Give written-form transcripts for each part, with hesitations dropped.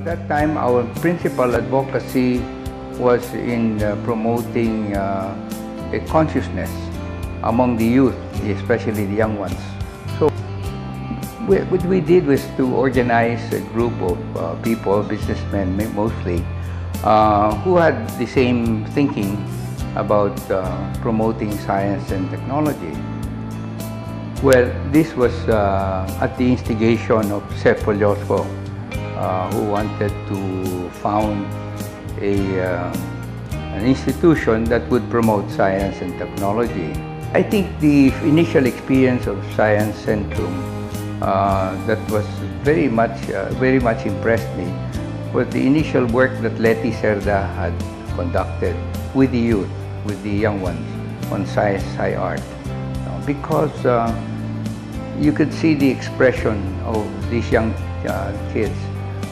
that time, our principal advocacy was in promoting a consciousness among the youth, especially the young ones. So what we did was to organize a group of people, businessmen mostly, who had the same thinking about promoting science and technology. Well, this was at the instigation of Sep Polyosco, who wanted to found an institution that would promote science and technology. I think the initial experience of Science Centrum that was very much impressed me was the initial work that Leti Cerda had conducted with the youth, with the young ones, on science, high art. Because you could see the expression of these young kids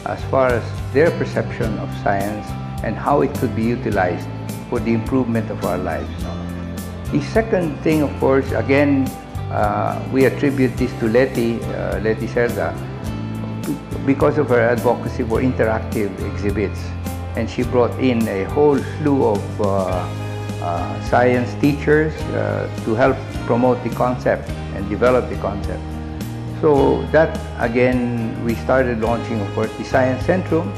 as far as their perception of science and how it could be utilized for the improvement of our lives. The second thing, of course, again, we attribute this to Leti Cerda because of her advocacy for interactive exhibits. And she brought in a whole slew of science teachers to help promote the concept and develop the concept. So that, again, we started launching, of course, the Science Centrum,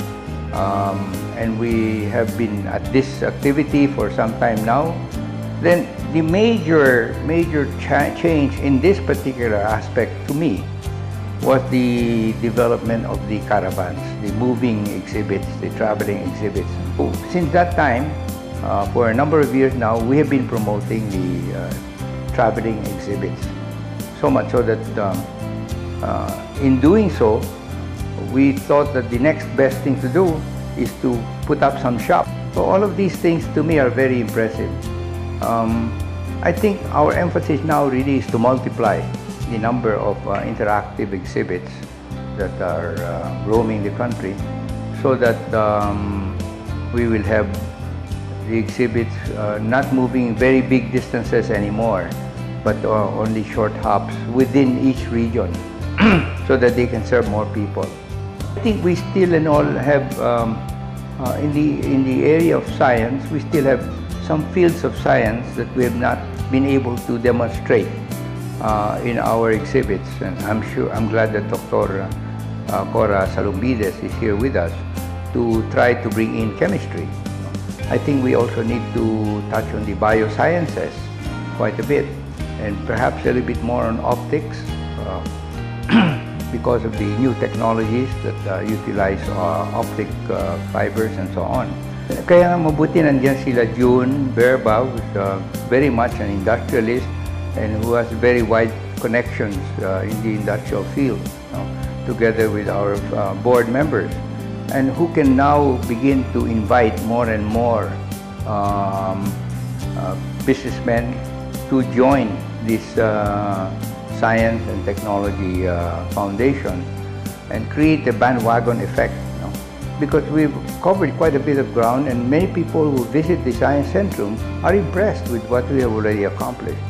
and we have been at this activity for some time now. Then the major change in this particular aspect to me was the development of the caravans, the moving exhibits, the traveling exhibits. Since that time, for a number of years now, we have been promoting the traveling exhibits. So much so that in doing so, we thought that the next best thing to do is to put up some shop. So all of these things to me are very impressive. I think our emphasis now really is to multiply the number of interactive exhibits that are roaming the country, so that we will have the exhibits not moving very big distances anymore, but only short hops within each region so that they can serve more people. I think we still and all have, in the area of science, we still have some fields of science that we have not been able to demonstrate in our exhibits. And I'm glad that Dr. Cora Salumbides is here with us to try to bring in chemistry. I think we also need to touch on the biosciences quite a bit, and perhaps a little bit more on optics because of the new technologies that utilize optic fibers and so on. Kaya mabuti nandiyan sila June Berba, who's very much an industrialist and who has very wide connections in the industrial field, together with our board members, and who can now begin to invite more and more businessmen to join this Science and Technology Foundation and create a bandwagon effect. Because we've covered quite a bit of ground, and many people who visit the Science Centrum are impressed with what we have already accomplished.